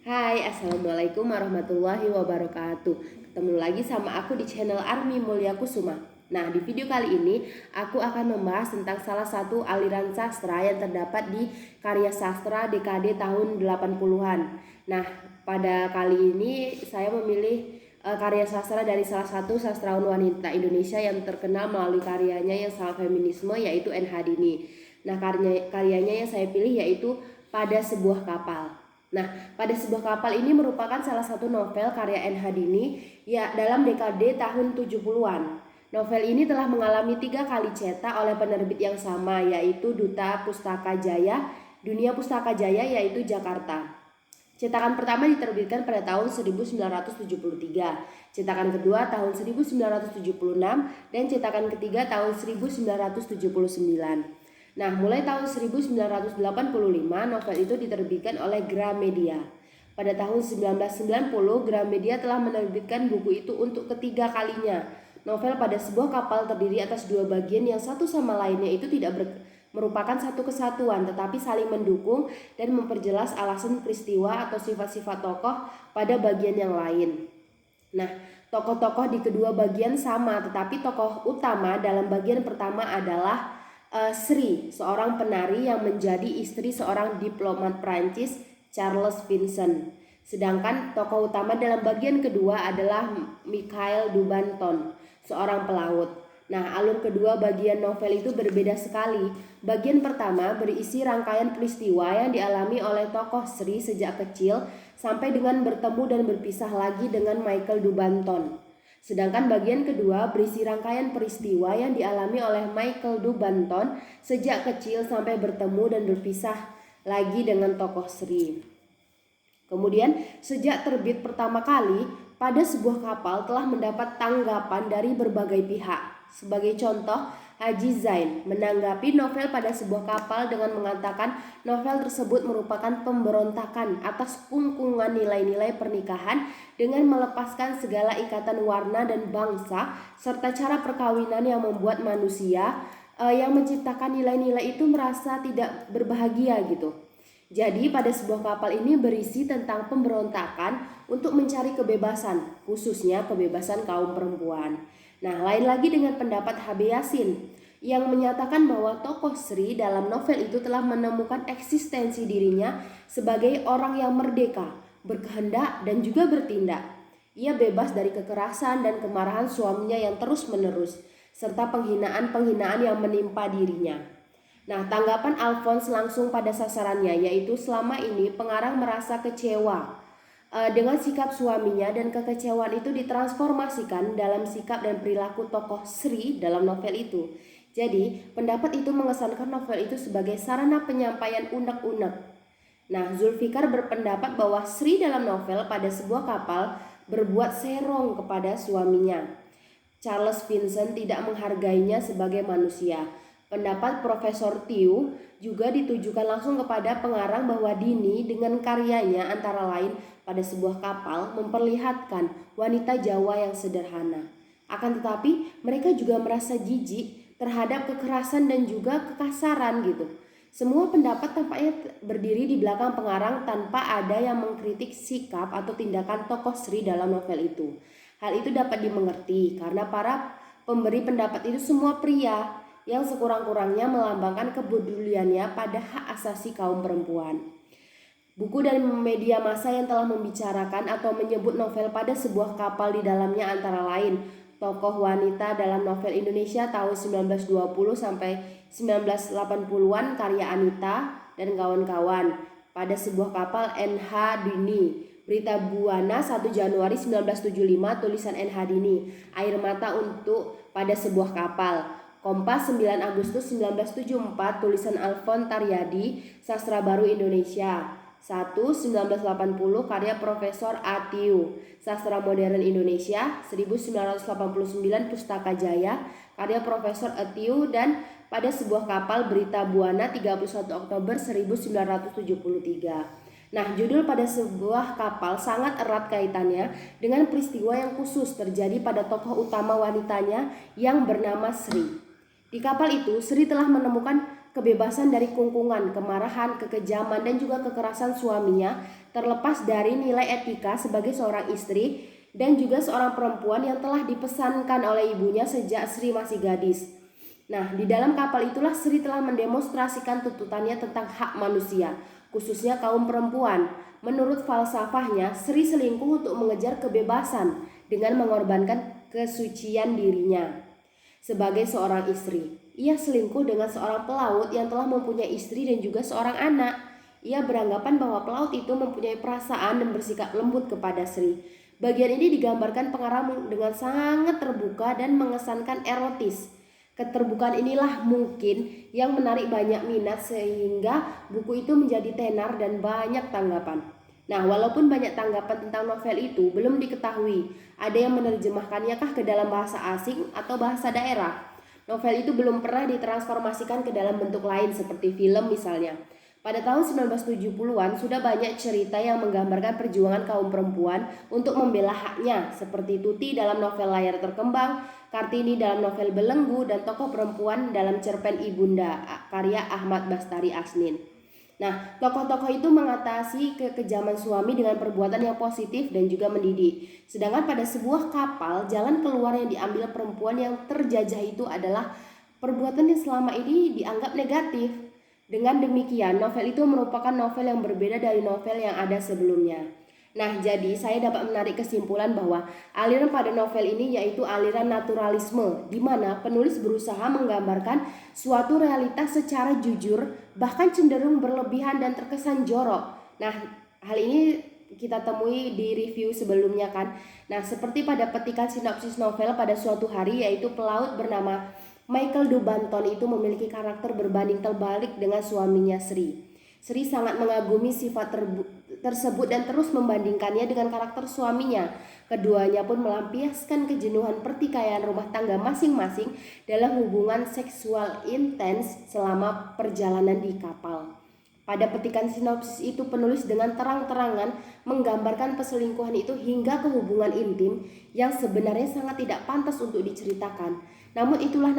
Hai, Assalamualaikum warahmatullahi wabarakatuh. Ketemu lagi sama aku di channel Army Mulya Kusuma. Nah, di video kali ini aku akan membahas tentang salah satu aliran sastra yang terdapat di karya sastra dekade tahun 80-an. Nah, pada kali ini saya memilih karya sastra dari salah satu sastrawan wanita Indonesia yang terkenal melalui karyanya yang sangat feminisme, yaitu N. Hadini. Nah, karyanya yang saya pilih yaitu Pada Sebuah Kapal. Nah, Pada Sebuah Kapal ini merupakan salah satu novel karya N. Hadini ya dalam dekade tahun 70-an. Novel ini telah mengalami 3 kali cetak oleh penerbit yang sama, yaitu Duta Pustaka Jaya, Dunia Pustaka Jaya, yaitu Jakarta. Cetakan pertama diterbitkan pada tahun 1973, cetakan kedua tahun 1976, dan cetakan ketiga tahun 1979. Nah, mulai tahun 1985 novel itu diterbitkan oleh Gramedia. Pada tahun 1990, Gramedia telah menerbitkan buku itu untuk ketiga kalinya. Novel Pada Sebuah Kapal terdiri atas 2 bagian yang satu sama lainnya itu tidak merupakan satu kesatuan, tetapi saling mendukung dan memperjelas alasan peristiwa atau sifat-sifat tokoh pada bagian yang lain. Nah, tokoh-tokoh di kedua bagian sama, tetapi tokoh utama dalam bagian pertama adalah Sri, seorang penari yang menjadi istri seorang diplomat Prancis, Charles Vincent. Sedangkan tokoh utama dalam bagian kedua adalah Mikhail Dubanton, seorang pelaut. Nah, alur kedua bagian novel itu berbeda sekali. Bagian pertama berisi rangkaian peristiwa yang dialami oleh tokoh Sri sejak kecil sampai dengan bertemu dan berpisah lagi dengan Michael Dubanton. Sedangkan bagian kedua berisi rangkaian peristiwa yang dialami oleh Michael Dubanton sejak kecil sampai bertemu dan berpisah lagi dengan tokoh Sri. Kemudian, sejak terbit pertama kali, Pada Sebuah Kapal telah mendapat tanggapan dari berbagai pihak. Sebagai contoh, Haji Zain menanggapi novel Pada Sebuah Kapal dengan mengatakan novel tersebut merupakan pemberontakan atas kungkungan nilai-nilai pernikahan dengan melepaskan segala ikatan warna dan bangsa serta cara perkawinan yang membuat manusia yang menciptakan nilai-nilai itu merasa tidak berbahagia gitu. Jadi Pada Sebuah Kapal ini berisi tentang pemberontakan untuk mencari kebebasan, khususnya kebebasan kaum perempuan. Nah, lain lagi dengan pendapat H.B. Yasin yang menyatakan bahwa tokoh Sri dalam novel itu telah menemukan eksistensi dirinya sebagai orang yang merdeka, berkehendak dan juga bertindak. Ia bebas dari kekerasan dan kemarahan suaminya yang terus-menerus, serta penghinaan-penghinaan yang menimpa dirinya. Nah, tanggapan Alphonse langsung pada sasarannya, yaitu selama ini pengarang merasa kecewa dengan sikap suaminya, dan kekecewaan itu ditransformasikan dalam sikap dan perilaku tokoh Sri dalam novel itu. Jadi, pendapat itu mengesankan novel itu sebagai sarana penyampaian unek-unek. Nah, Zulfikar berpendapat bahwa Sri dalam novel Pada Sebuah Kapal berbuat serong kepada suaminya. Charles Vincent tidak menghargainya sebagai manusia. Pendapat Profesor Tiu juga ditujukan langsung kepada pengarang bahwa Dini dengan karyanya antara lain Pada Sebuah Kapal memperlihatkan wanita Jawa yang sederhana. Akan tetapi mereka juga merasa jijik terhadap kekerasan dan juga kekasaran gitu. Semua pendapat tampaknya berdiri di belakang pengarang tanpa ada yang mengkritik sikap atau tindakan tokoh Sri dalam novel itu. Hal itu dapat dimengerti karena para pemberi pendapat itu semua pria yang sekurang-kurangnya melambangkan kepeduliannya pada hak asasi kaum perempuan. Buku dan media massa yang telah membicarakan atau menyebut novel Pada Sebuah Kapal di dalamnya antara lain tokoh wanita dalam novel Indonesia tahun 1920 sampai 1980-an karya Anita dan kawan-kawan. Pada Sebuah Kapal N.H. Dini. Berita Buana 1 Januari 1975 tulisan N.H. Dini. Air Mata untuk Pada Sebuah Kapal. Kompas 9 Agustus 1974 tulisan Alfon Taryadi, Sastra Baru Indonesia. 1 1980 karya Profesor Atiu, Sastra Modern Indonesia. 1989 Pustaka Jaya karya Profesor Atiu, dan Pada Sebuah Kapal Berita Buana 31 Oktober 1973. Nah, judul Pada Sebuah Kapal sangat erat kaitannya dengan peristiwa yang khusus terjadi pada tokoh utama wanitanya yang bernama Sri. Di kapal itu, Sri telah menemukan kebebasan dari kungkungan, kemarahan, kekejaman, dan juga kekerasan suaminya, terlepas dari nilai etika sebagai seorang istri dan juga seorang perempuan yang telah dipesankan oleh ibunya sejak Sri masih gadis. Nah, di dalam kapal itulah Sri telah mendemonstrasikan tuntutannya tentang hak manusia, khususnya kaum perempuan. Menurut falsafahnya, Sri selingkuh untuk mengejar kebebasan dengan mengorbankan kesucian dirinya. Sebagai seorang istri, ia selingkuh dengan seorang pelaut yang telah mempunyai istri dan juga seorang anak. Ia beranggapan bahwa pelaut itu mempunyai perasaan dan bersikap lembut kepada Sri. Bagian ini digambarkan pengarang dengan sangat terbuka dan mengesankan erotis. Keterbukaan inilah mungkin yang menarik banyak minat sehingga buku itu menjadi tenar dan banyak tanggapan. Nah, walaupun banyak tanggapan tentang novel itu belum diketahui ada yang menerjemahkannya kah ke dalam bahasa asing atau bahasa daerah. Novel itu belum pernah ditransformasikan ke dalam bentuk lain seperti film misalnya. Pada tahun 1970-an sudah banyak cerita yang menggambarkan perjuangan kaum perempuan untuk membela haknya seperti Tuti dalam novel Layar Terkembang, Kartini dalam novel Belenggu, dan tokoh perempuan dalam cerpen Ibunda karya Ahmad Bastari Asnin. Nah, tokoh-tokoh itu mengatasi kekejaman suami dengan perbuatan yang positif dan juga mendidik. Sedangkan pada sebuah kapal, jalan keluar yang diambil perempuan yang terjajah itu adalah perbuatan yang selama ini dianggap negatif. Dengan demikian, novel itu merupakan novel yang berbeda dari novel yang ada sebelumnya. Nah, jadi saya dapat menarik kesimpulan bahwa aliran pada novel ini yaitu aliran naturalisme, di mana penulis berusaha menggambarkan suatu realitas secara jujur, bahkan cenderung berlebihan dan terkesan jorok. Nah, hal ini kita temui di review sebelumnya kan. Nah, seperti pada petikan sinopsis novel pada suatu hari, yaitu pelaut bernama Michael Dubanton itu memiliki karakter berbanding terbalik dengan suaminya Sri. Sri sangat mengagumi sifat tersebut dan terus membandingkannya dengan karakter suaminya. Keduanya pun melampiaskan kejenuhan pertikaian rumah tangga masing-masing dalam hubungan seksual intens selama perjalanan di kapal. Pada petikan sinopsis itu penulis dengan terang-terangan menggambarkan perselingkuhan itu hingga ke hubungan intim yang sebenarnya sangat tidak pantas untuk diceritakan. Namun itulah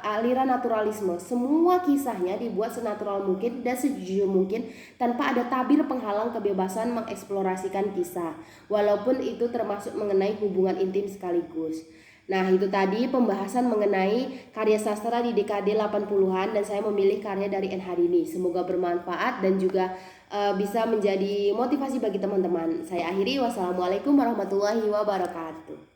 aliran naturalisme. Semua kisahnya dibuat senatural mungkin dan sejujur mungkin tanpa ada tabir penghalang kebebasan mengeksplorasikan kisah. Walaupun itu termasuk mengenai hubungan intim sekaligus. Nah, itu tadi pembahasan mengenai karya sastra di dekade 80-an dan saya memilih karya dari N. Harini. Semoga bermanfaat dan juga bisa menjadi motivasi bagi teman-teman. Saya akhiri, wassalamualaikum warahmatullahi wabarakatuh.